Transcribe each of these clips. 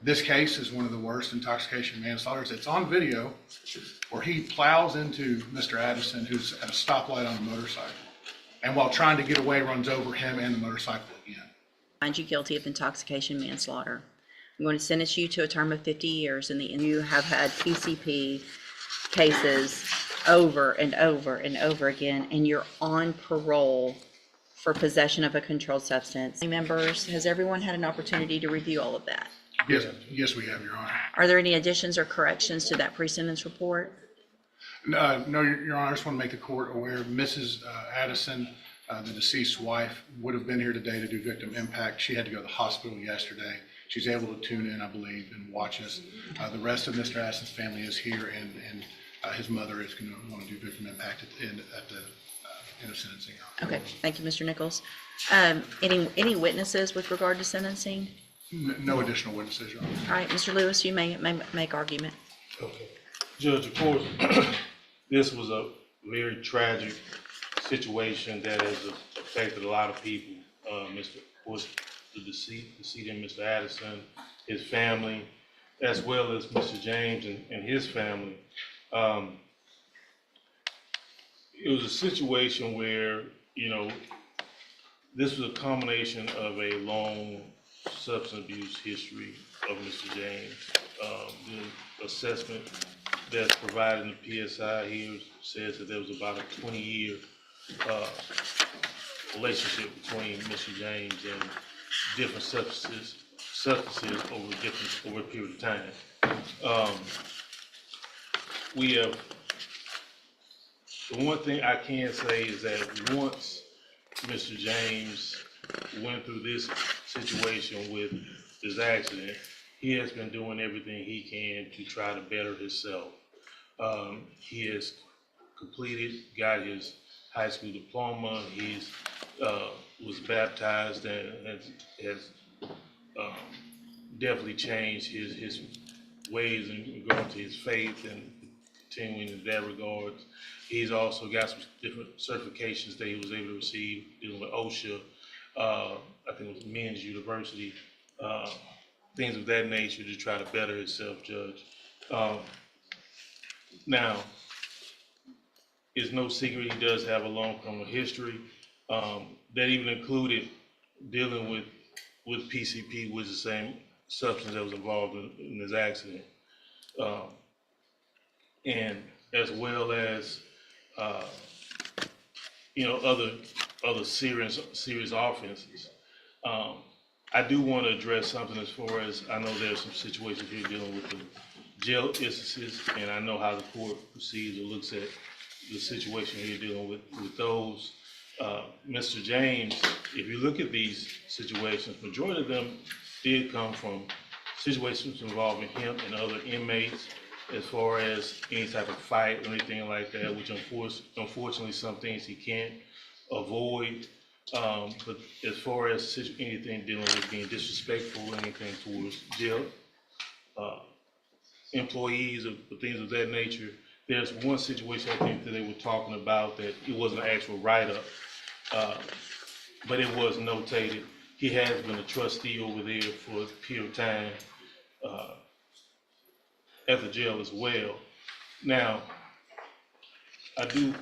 This case is one of the worst intoxication manslaughters. It's on video where he plows into Mr. Addison, who's at a stoplight on a motorcycle, and while trying to get away, runs over him and the motorcycle again. Find you guilty of intoxication manslaughter. I'm going to sentence you to a term of 50 years, and you have had PCP cases over and over and over again, and you're on parole for possession of a controlled substance. Members, has everyone had an opportunity to review all of that? Yes, we have, Your Honor. Are there any additions or corrections to that pre-sentence report? No, Your Honor, I just want to make the court aware, Mrs. Addison, the deceased wife, would have been here today to do victim impact. She had to go to the hospital yesterday. She's able to tune in, I believe, and watch us. The rest of Mr. Addison's family is here, and his mother is going to want to do victim impact at the end of sentencing. Okay, thank you, Mr. Nichols. Any witnesses with regard to sentencing? No additional witnesses, Your Honor. All right, Mr. Lewis, you may make argument. Okay. Judge, of course, this was a very tragic situation that has affected a lot of people. The decedent, Mr. Addison, his family, as well as Mr. James and his family. It was a situation where, this was a combination of a long substance abuse history of Mr. James. The assessment that's provided in the PSI here says that there was about a 20-year relationship between Mr. James and different substances over a period of time. The one thing I can say is that once Mr. James went through this situation with this accident, he has been doing everything he can to try to better himself. He has got his high school diploma. He's was baptized and has definitely changed his ways and going to his faith and continuing in that regard. He's also got some different certifications that he was able to receive dealing with OSHA. I think it was Men's University, things of that nature to try to better himself, Judge. Now, it's no secret he does have a long criminal history. That even included dealing with PCP, which is the same substance that was involved in this accident. And as well as, other serious offenses. I do want to address something as far as, I know there's some situations here dealing with the jail instances, and I know how the court proceeds or looks at the situation here dealing with those. Mr. James, if you look at these situations, majority of them did come from situations involving him and other inmates, as far as any type of fight or anything like that, which unfortunately some things he can't avoid. But as far as anything dealing with being disrespectful or anything towards jail employees or things of that nature, there's one situation I think that they were talking about that it wasn't an actual write-up, but it was notated. He has been a trustee over there for a period of time at the jail as well. Now, I do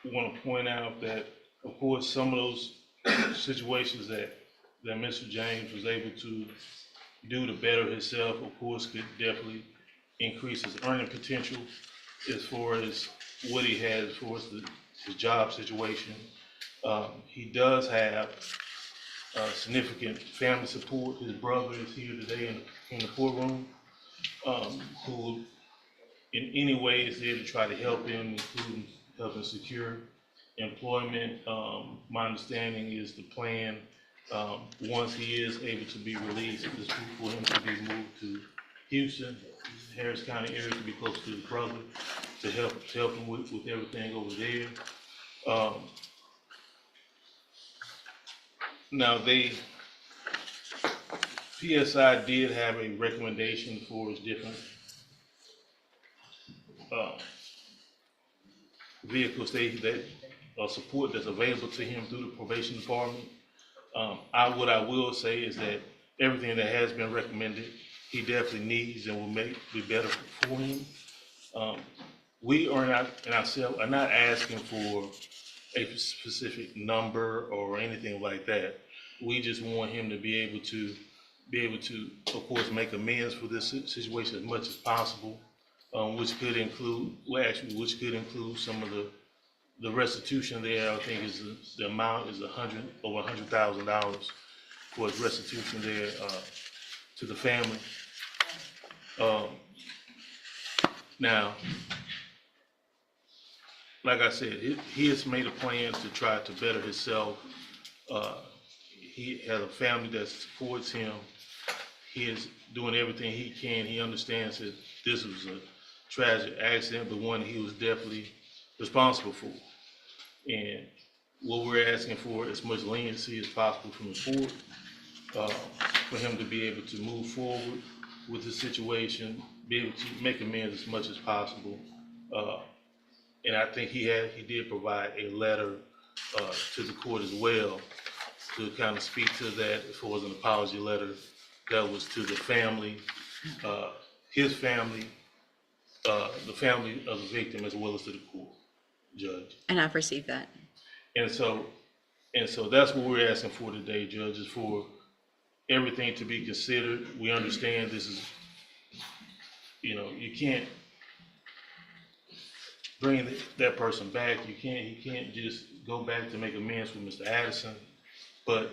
want to point out that, of course, some of those situations that Mr. James was able to do to better himself, of course, could definitely increase his earning potential as far as what he has as far as his job situation. He does have significant family support. His brother is here today in the courtroom, who in any way is there to try to help him, including helping secure employment. My understanding is the plan, once he is able to be released, is for him to be moved to Houston, Harris County area, to be close to his brother, to help him with everything over there. Now, PSI did have a recommendation for his different vehicles that support that's available to him through the probation department. What I will say is that everything that has been recommended, he definitely needs and will be better for him. We are not, and ourselves are not asking for a specific number or anything like that. We just want him to be able to, of course, make amends for this situation as much as possible, which could include, some of the restitution there. I think is the amount is over $100,000 for his restitution there to the family. Now, like I said, he has made a plan to try to better himself. He has a family that supports him. He is doing everything he can. He understands that this was a tragic accident, but one he was definitely responsible for. And what we're asking for is as much leniency as possible from the court, for him to be able to move forward with the situation, be able to make amends as much as possible. And I think he did provide a letter to the court as well to kind of speak to that as far as an apology letter that was to the family, his family, the family of the victim, as well as to the court, Judge. And I've received that. And so that's what we're asking for today, Judge, is for everything to be considered. We understand this is, you can't bring that person back. You can't just go back to make amends with Mr. Addison, but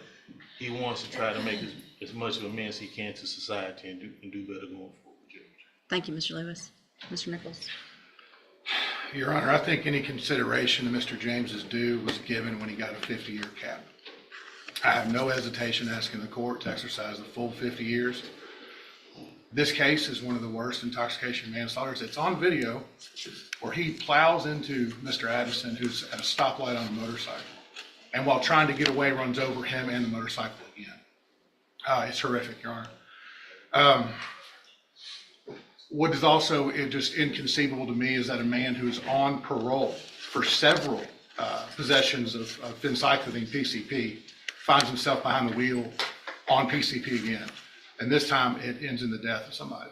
he wants to try to make as much of amends he can to society and do better going forward, Judge. Thank you, Mr. Lewis. Mr. Nichols. Your Honor, I think any consideration to Mr. James's due was given when he got a 50-year cap. I have no hesitation asking the court to exercise the full 50 years. This case is one of the worst intoxication manslaughters. It's on video where he plows into Mr. Addison, who's at a stoplight on a motorcycle, and while trying to get away, runs over him and the motorcycle again. It's horrific, Your Honor. What is also just inconceivable to me is that a man who's on parole for several possessions of phencyclidine, PCP, finds himself behind the wheel on PCP again. And this time it ends in the death of somebody.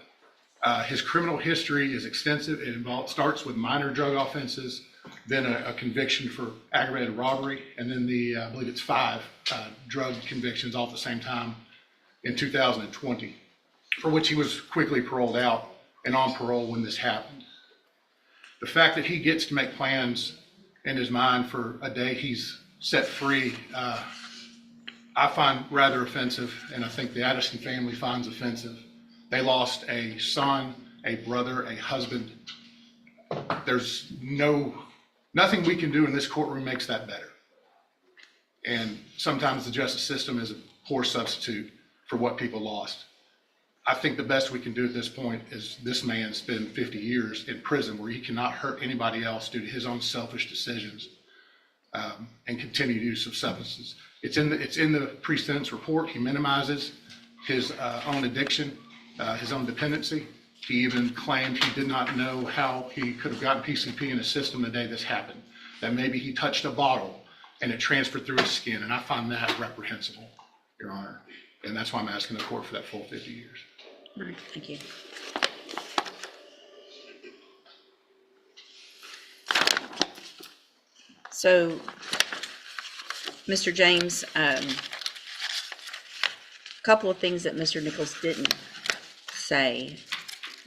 His criminal history is extensive. It starts with minor drug offenses, then a conviction for aggravated robbery, and then I believe it's 5 drug convictions all at the same time in 2020, for which he was quickly paroled out and on parole when this happened. The fact that he gets to make plans in his mind for a day he's set free, I find rather offensive, and I think the Addison family finds offensive. They lost a son, a brother, a husband. There's nothing we can do in this courtroom makes that better. And sometimes the justice system is a poor substitute for what people lost. I think the best we can do at this point is this man spend 50 years in prison where he cannot hurt anybody else due to his own selfish decisions, and continued use of substances. It's in the pre-sentence report. He minimizes his own addiction, his own dependency. He even claimed he did not know how he could have gotten PCP in his system the day this happened, that maybe he touched a bottle and it transferred through his skin. And I find that reprehensible, Your Honor. And that's why I'm asking the court for that full 50 years. All right, thank you. So, Mr. James, a couple of things that Mr. Nichols didn't say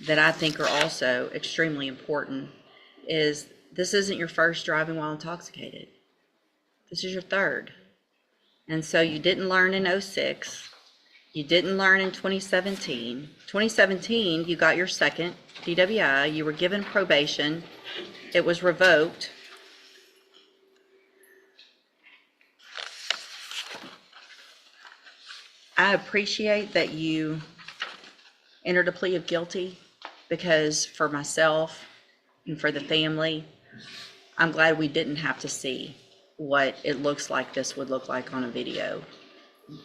that I think are also extremely important is this isn't your first driving while intoxicated. This is your third. And so you didn't learn in 06. You didn't learn in 2017. 2017, you got your second DWI. You were given probation. It was revoked. I appreciate that you entered a plea of guilty, because for myself and for the family, I'm glad we didn't have to see what it looks like this would look like on a video,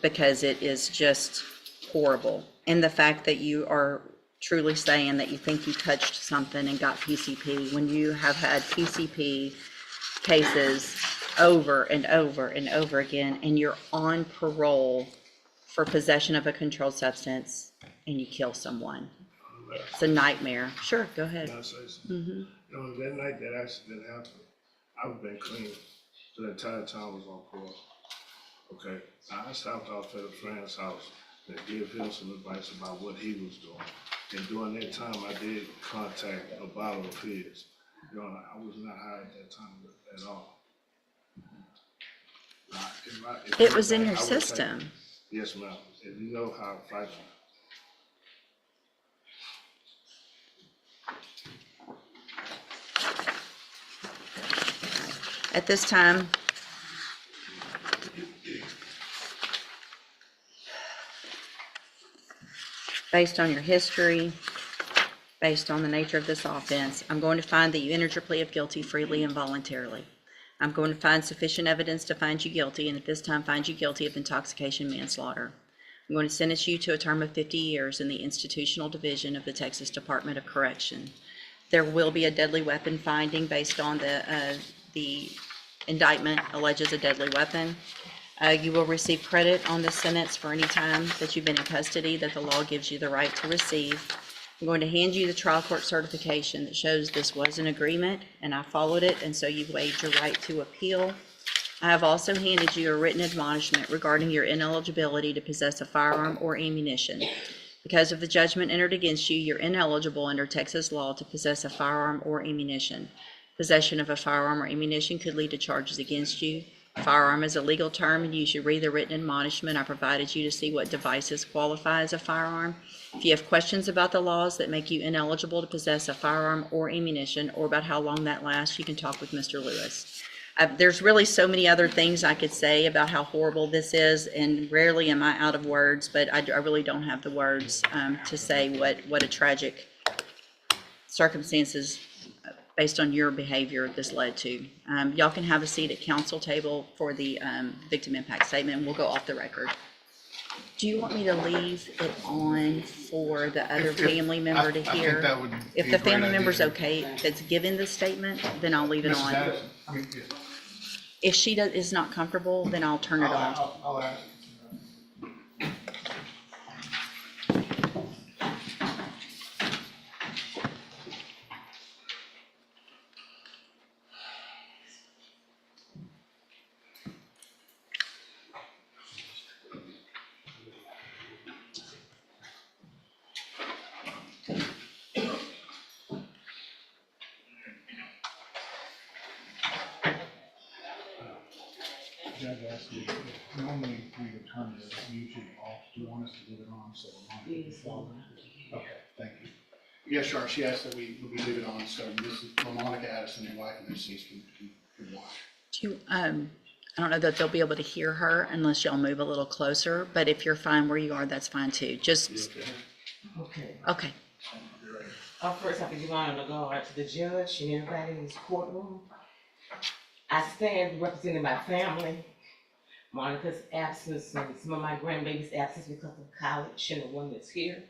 because it is just horrible. And the fact that you are truly saying that you think you touched something and got PCP when you have had PCP cases over and over and over again, and you're on parole for possession of a controlled substance and you kill someone. It's a nightmare. Sure, go ahead. Can I say something? You know, that night that accident happened, I've been clean the entire time I was on parole. Okay, I stopped off at a friend's house to give him some advice about what he was doing. And during that time, I did contact a bottle of his. You know, I was not high at that time at all. It was in your I would take- system. Yes, ma'am. If you know how I fight. At this time, based on your history, based on the nature of this offense, I'm going to find that you entered your plea of guilty freely and voluntarily. I'm going to find sufficient evidence to find you guilty, and at this time find you guilty of intoxication manslaughter. I'm going to sentence you to a term of 50 years in the institutional division of the Texas Department of Correction. There will be a deadly weapon finding based on the indictment alleges a deadly weapon. You will receive credit on this sentence for any time that you've been in custody that the law gives you the right to receive. I'm going to hand you the trial court certification that shows this was an agreement and I followed it, and so you've waived your right to appeal. I have also handed you a written admonishment regarding your ineligibility to possess a firearm or ammunition. Because of the judgment entered against you, you're ineligible under Texas law to possess a firearm or ammunition. Possession of a firearm or ammunition could lead to charges against you. Firearm is a legal term, and you should read the written admonishment I provided you to see what devices qualify as a firearm. If you have questions about the laws that make you ineligible to possess a firearm or ammunition, or about how long that lasts, you can talk with Mr. Lewis. There's really so many other things I could say about how horrible this is, and rarely am I out of words, but I really don't have the words to say what a tragic circumstances based on your behavior this led to. Y'all can have a seat at council table for the victim impact statement, and we'll go off the record. Do you want me to leave it on for the other family member to I think hear? that would If be the a great family member's idea. okay, that's given the statement, then I'll leave it Mrs. on. Addison, yeah. If she is not comfortable, then I'll turn it off. I'll ask. Judge asked me, normally we would turn the YouTube off. Do you want us to leave it on so Monica can follow? Okay, thank you. Yes, sure. She asked that we leave it on so Mrs. Monica Addison, your wife, and deceased can watch. Do you, I don't know that they'll be able to hear her unless y'all move a little closer, but if you're fine where you are, that's fine too. Just, Okay. okay. First, I have to give honor to God, to the judge and everybody in this courtroom. I stand representing my family, Monica's absence and some of my grandbaby's absence because of college and the one that's here,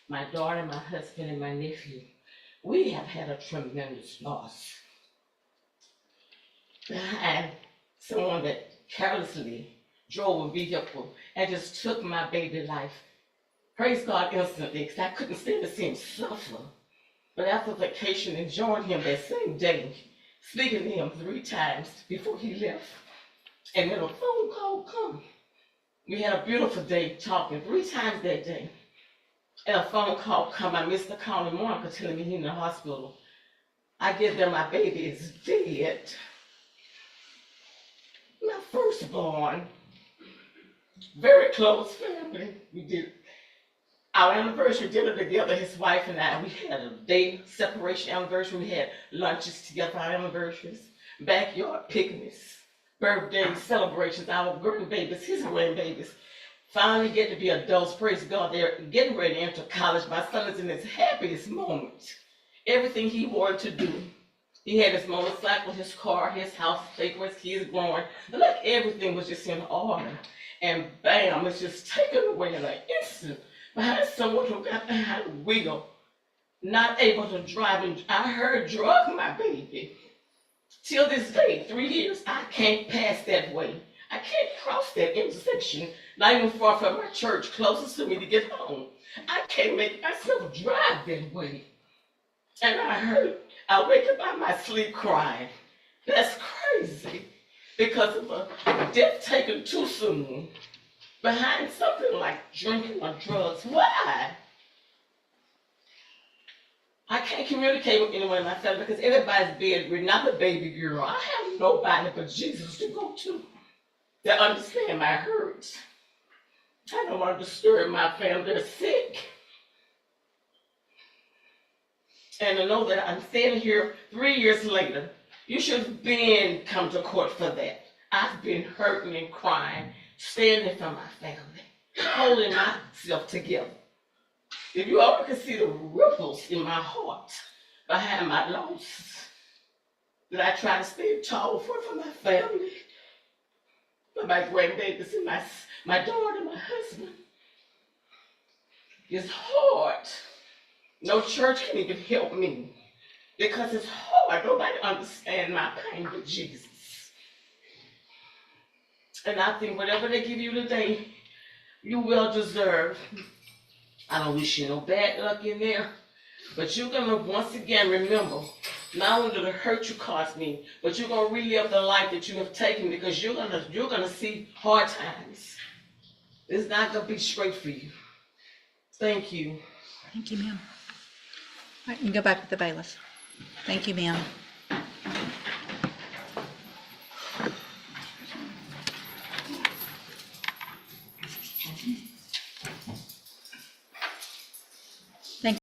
my daughter, my husband, and my nephew. We have had a tremendous loss. And someone that carelessly drove a vehicle and just took my baby life. Praise God instantly, because I couldn't stand to see him suffer. But after vacation, enjoying him that same day, speaking to him 3 times before he left, and then a phone call come. We had a beautiful day talking 3 times that day. And a phone call come, I missed the call in Monica telling me he's in the hospital. I get there, my baby is dead. My firstborn, very close family. We did our anniversary dinner together, his wife and I. We had a day separation anniversary. We had lunches together for our anniversaries, backyard picnics, birthday celebrations, our grandbabies, his grandbabies. Finally get to be adults, praise God. They're getting ready to enter college. My son is in his happiest moment. Everything he wanted to do. He had his motorcycle, his car, his house, take where his kids growing. Like everything was just in order. And bam, it's just taken away in an instant. Behind someone who got behind the wheel, not able to drive. And I heard drug my baby. Till this day, 3 years, I can't pass that way. I can't cross that intersection, not even far from my church, closest to me to get home. I can't make myself drive that way. And I wake up out of my sleep crying. That's crazy. Because of a death taken too soon, behind something like drinking or drugs. Why? I can't communicate with anyone in my family because everybody's bedridden. I'm a baby girl. I have nobody but Jesus to go to that understand my hurts. I don't want to disturb my family. They're sick. And to know that I'm standing here 3 years later, you should have been come to court for that. I've been hurting and crying, standing for my family, holding myself together. If you all could see the ripples in my heart behind my losses, that I try to stay tall for my family, for my grandbabies and my daughter, my husband. It's hard. No church can even help me because it's hard. Nobody understands my pain but Jesus. And I think whatever they give you today, you well deserve. I don't wish you no bad luck in there, but you're gonna once again remember not only the hurt you caused me, but you're gonna relive the life that you have taken because you're gonna see hard times. It's not gonna be straight for you. Thank you. Thank you, ma'am. All right, you can go back with the bailiff. Thank you, ma'am.